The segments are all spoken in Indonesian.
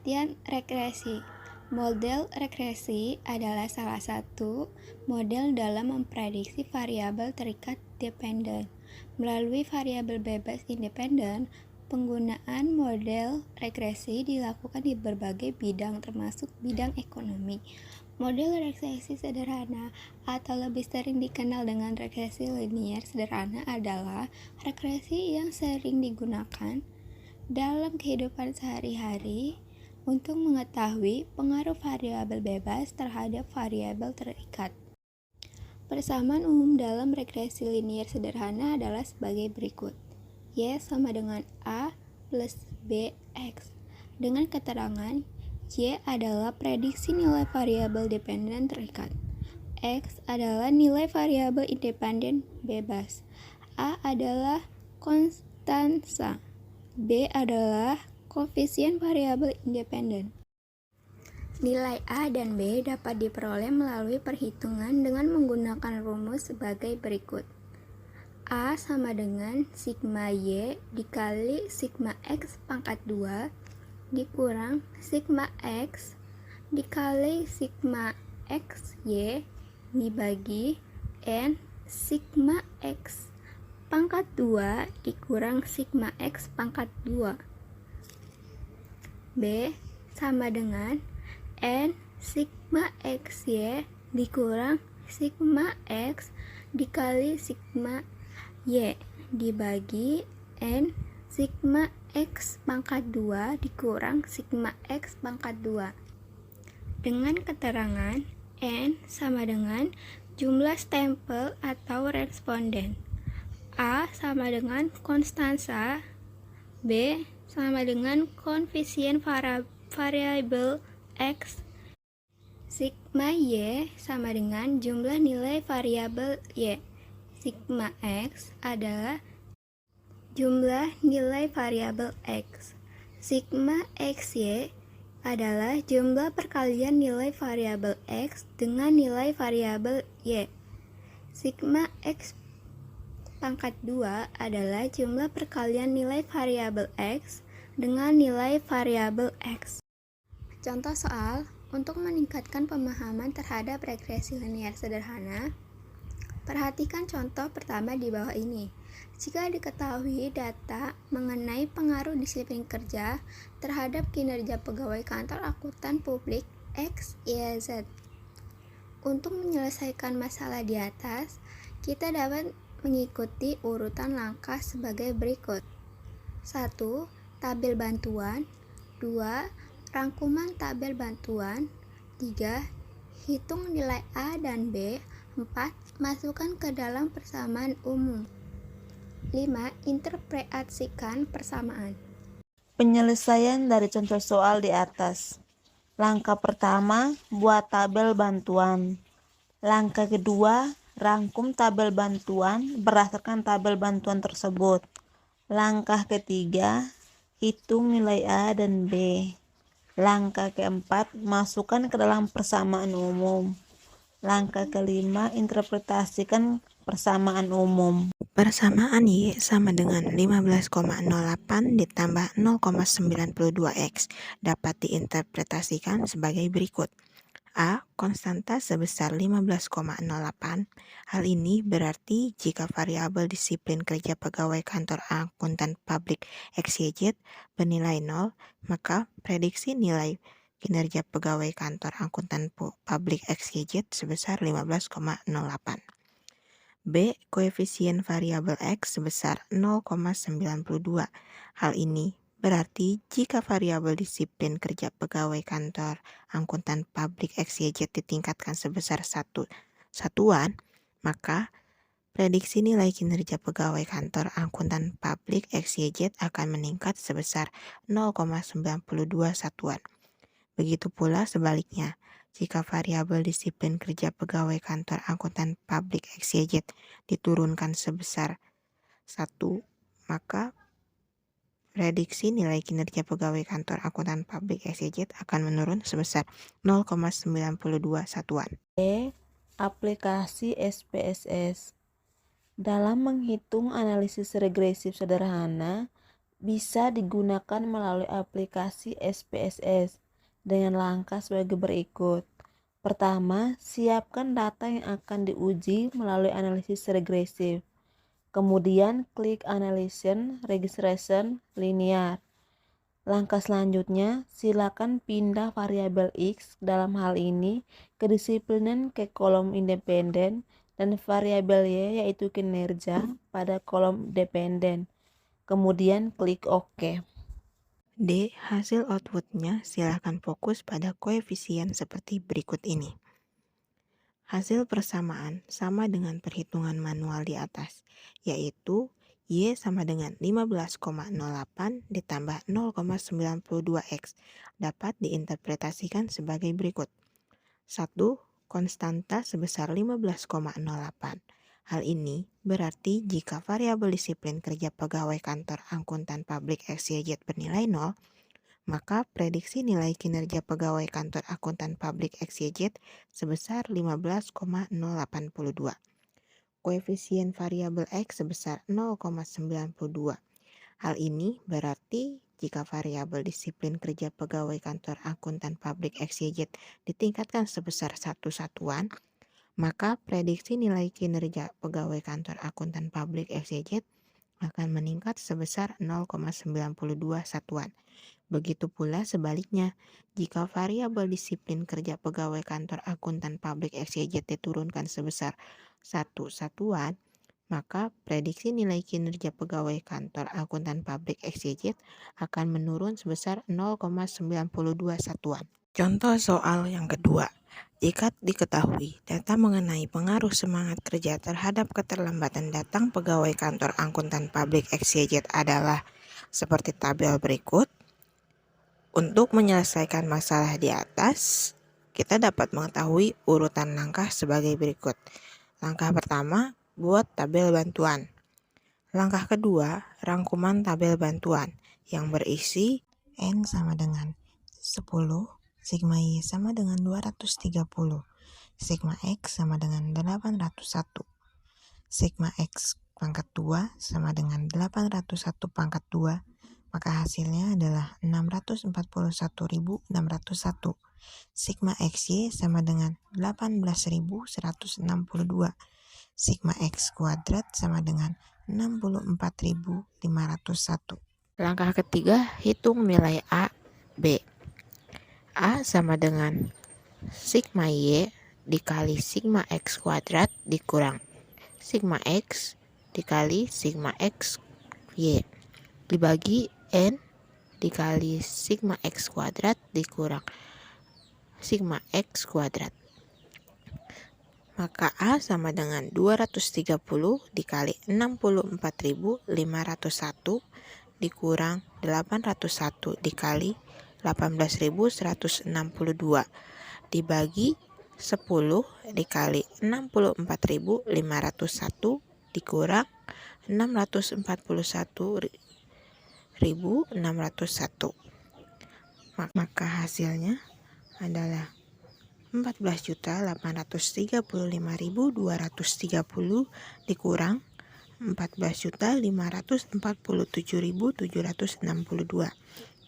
Pengertian regresi. Model regresi adalah salah satu model dalam memprediksi variabel terikat dependen. Melalui variabel bebas independen, penggunaan model regresi dilakukan di berbagai bidang termasuk bidang ekonomi. Model regresi sederhana atau lebih sering dikenal dengan regresi linier sederhana adalah regresi yang sering digunakan dalam kehidupan sehari-hari untuk mengetahui pengaruh variabel bebas terhadap variabel terikat. Persamaan umum dalam regresi linier sederhana adalah sebagai berikut. Y sama dengan A plus BX. Dengan keterangan, Y adalah prediksi nilai variabel dependen terikat. X adalah nilai variabel independen bebas. A adalah konstansa. B adalah koefisien variabel independen. Nilai A dan B dapat diperoleh melalui perhitungan dengan menggunakan rumus sebagai berikut. A sama dengan sigma Y dikali sigma X pangkat 2 dikurang sigma X dikali sigma XY dibagi N sigma X pangkat 2 dikurang sigma X pangkat 2. B sama dengan N sigma XY dikurang sigma X dikali sigma Y dibagi N sigma X pangkat 2 dikurang sigma X pangkat 2. Dengan keterangan N sama dengan jumlah stempel atau responden. A sama dengan konstansa, B sama dengan koefisien variabel X, sigma Y sama dengan jumlah nilai variabel Y. Sigma X adalah jumlah nilai variabel X. Sigma XY adalah jumlah perkalian nilai variabel X dengan nilai variabel Y. Sigma X pangkat 2 adalah jumlah perkalian nilai variabel X dengan nilai variabel X. Contoh soal, untuk meningkatkan pemahaman terhadap regresi linier sederhana, perhatikan contoh pertama di bawah ini. Jika diketahui data mengenai pengaruh disiplin kerja terhadap kinerja pegawai kantor akuntan publik X, Y, Z. Untuk menyelesaikan masalah di atas, kita dapat mengikuti urutan langkah sebagai berikut. 1. Tabel bantuan. 2. Rangkuman tabel bantuan. 3. Hitung nilai A dan B. 4. Masukkan ke dalam persamaan umum. 5. Interpretasikan persamaan. Penyelesaian dari contoh soal di atas. Langkah pertama, buat tabel bantuan. Langkah kedua, rangkum tabel bantuan berdasarkan tabel bantuan tersebut. Langkah ketiga, hitung nilai A dan B. Langkah keempat, masukkan ke dalam persamaan umum. Langkah kelima, interpretasikan persamaan umum. Persamaan Y sama dengan 15,08 ditambah 0,92X dapat diinterpretasikan sebagai berikut. A. Konstanta sebesar 15,08. Hal ini berarti jika variabel disiplin kerja pegawai kantor akuntan publik XYZ bernilai 0, maka prediksi nilai kinerja pegawai kantor akuntan publik XYZ sebesar 15,08. B. Koefisien variabel X sebesar 0,92. Hal ini berarti jika variabel disiplin kerja pegawai kantor akuntan publik XYZ ditingkatkan sebesar 1 satuan, maka prediksi nilai kinerja pegawai kantor akuntan publik XYZ akan meningkat sebesar 0,92 satuan. Begitu pula sebaliknya, jika variabel disiplin kerja pegawai kantor akuntan publik XYZ diturunkan sebesar 1, maka prediksi nilai kinerja pegawai kantor akuntan publik XYZ akan menurun sebesar 0,92 satuan. B. Aplikasi SPSS. Dalam menghitung analisis regresif sederhana, bisa digunakan melalui aplikasi SPSS dengan langkah sebagai berikut. Pertama, siapkan data yang akan diuji melalui analisis regresif. Kemudian, klik Analysis Regression Linear. Langkah selanjutnya, silakan pindah variabel X dalam hal ini kedisiplinan ke kolom independen dan variabel Y yaitu kinerja pada kolom dependen. Kemudian klik OK. D. Hasil outputnya silakan fokus pada koefisien seperti berikut ini. Hasil persamaan sama dengan perhitungan manual di atas, yaitu Y sama dengan 15,08 ditambah 0,92X dapat diinterpretasikan sebagai berikut. 1. Konstanta sebesar 15,08. Hal ini berarti jika variabel disiplin kerja pegawai kantor akuntan publik XYZ bernilai 0, maka prediksi nilai kinerja pegawai kantor akuntan publik XYZ sebesar 15,082. Koefisien variabel X sebesar 0,92. Hal ini berarti jika variabel disiplin kerja pegawai kantor akuntan publik XYZ ditingkatkan sebesar 1 satuan, maka prediksi nilai kinerja pegawai kantor akuntan publik XYZ akan meningkat sebesar 0,92 satuan. Begitu pula sebaliknya, jika variabel disiplin kerja pegawai kantor akuntan publik XYZ diturunkan sebesar 1 satuan, maka prediksi nilai kinerja pegawai kantor akuntan publik XYZ akan menurun sebesar 0,92 satuan. Contoh soal yang kedua. Jika diketahui data mengenai pengaruh semangat kerja terhadap keterlambatan datang pegawai kantor akuntan publik XYZ adalah seperti tabel berikut. Untuk menyelesaikan masalah di atas, kita dapat mengetahui urutan langkah sebagai berikut. Langkah pertama, buat tabel bantuan. Langkah kedua, rangkuman tabel bantuan yang berisi N sama dengan 10, sigma Y sama dengan 230, sigma X sama dengan 801, sigma X pangkat 2 sama dengan 801 pangkat 2, maka hasilnya adalah 641.601. Sigma XY sama dengan 18.162. Sigma X kuadrat sama dengan 64.501. Langkah ketiga, hitung nilai A, B. A sama dengan sigma Y dikali sigma X kuadrat dikurang sigma X dikali sigma X Y dibagi N dikali sigma X kuadrat dikurang sigma X kuadrat. Maka A sama dengan 230 dikali 64.501 dikurang 801 dikali 18.162 dibagi 10 dikali 64.501 dikurang 641.601. Maka hasilnya adalah 14.835.230 dikurang 14.547.762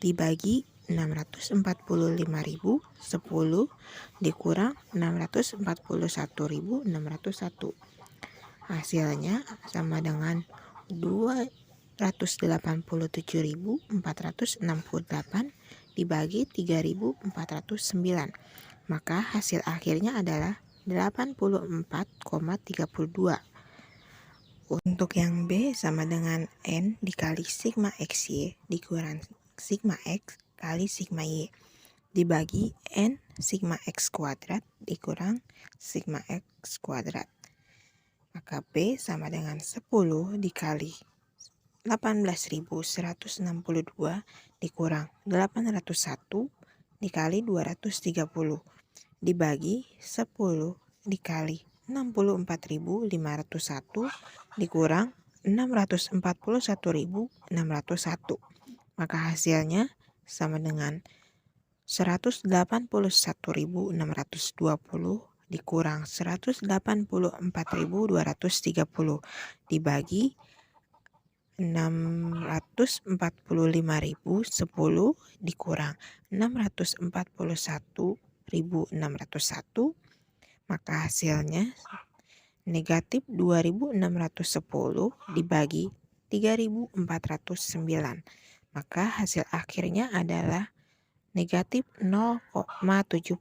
dibagi 645.010 dikurang 641.601. Hasilnya sama dengan 287.468 dibagi 3.409. Maka hasil akhirnya adalah 84,32. Untuk yang B sama dengan N dikali sigma XY dikurang sigma X kali sigma Y dibagi N sigma X kuadrat dikurang sigma X kuadrat. Maka B sama dengan 10 dikali 18.162 dikurang 801 dikali 230 dibagi 10 dikali 64.501 dikurang 641.601. Maka hasilnya sama dengan 181.620 dikurang 184.230 dibagi 645.010 dikurang 641.601, maka hasilnya negatif 2.610 dibagi 3.409. Maka hasil akhirnya adalah negatif 0,76.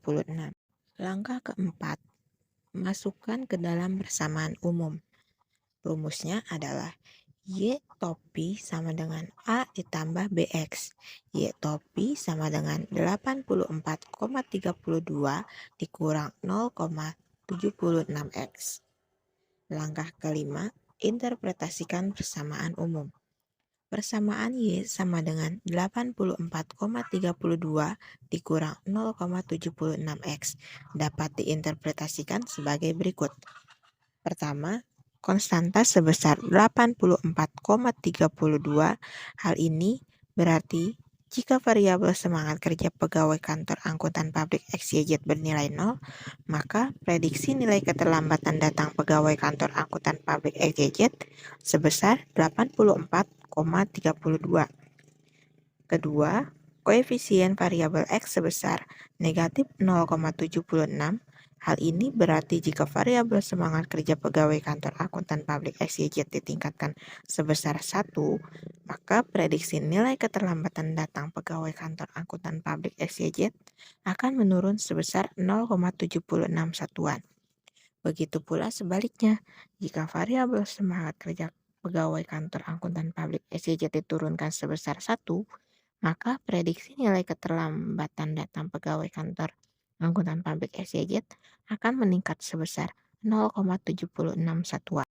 Langkah keempat, masukkan ke dalam persamaan umum. Rumusnya adalah Y topi sama dengan A ditambah BX. Y topi sama dengan 84,32 dikurang 0,76X. Langkah kelima, interpretasikan persamaan umum. Persamaan Y sama dengan 84,32 dikurang 0,76X dapat diinterpretasikan sebagai berikut. Pertama, konstanta sebesar 84,32. Hal ini berarti jika variabel semangat kerja pegawai kantor angkutan publik XYZ bernilai 0, maka prediksi nilai keterlambatan datang pegawai kantor angkutan publik XYZ sebesar 84,32. Kedua, koefisien variabel X sebesar negatif 0,76. Hal ini berarti jika variabel semangat kerja pegawai kantor akuntan publik XYZ ditingkatkan sebesar 1, maka prediksi nilai keterlambatan datang pegawai kantor akuntan publik XYZ akan menurun sebesar 0,76 satuan. Begitu pula sebaliknya, jika variabel semangat kerja pegawai kantor akuntan publik XYZ diturunkan sebesar 1, maka prediksi nilai keterlambatan datang pegawai kantor angkutan publik XYZ akan meningkat sebesar 0,76 satuan.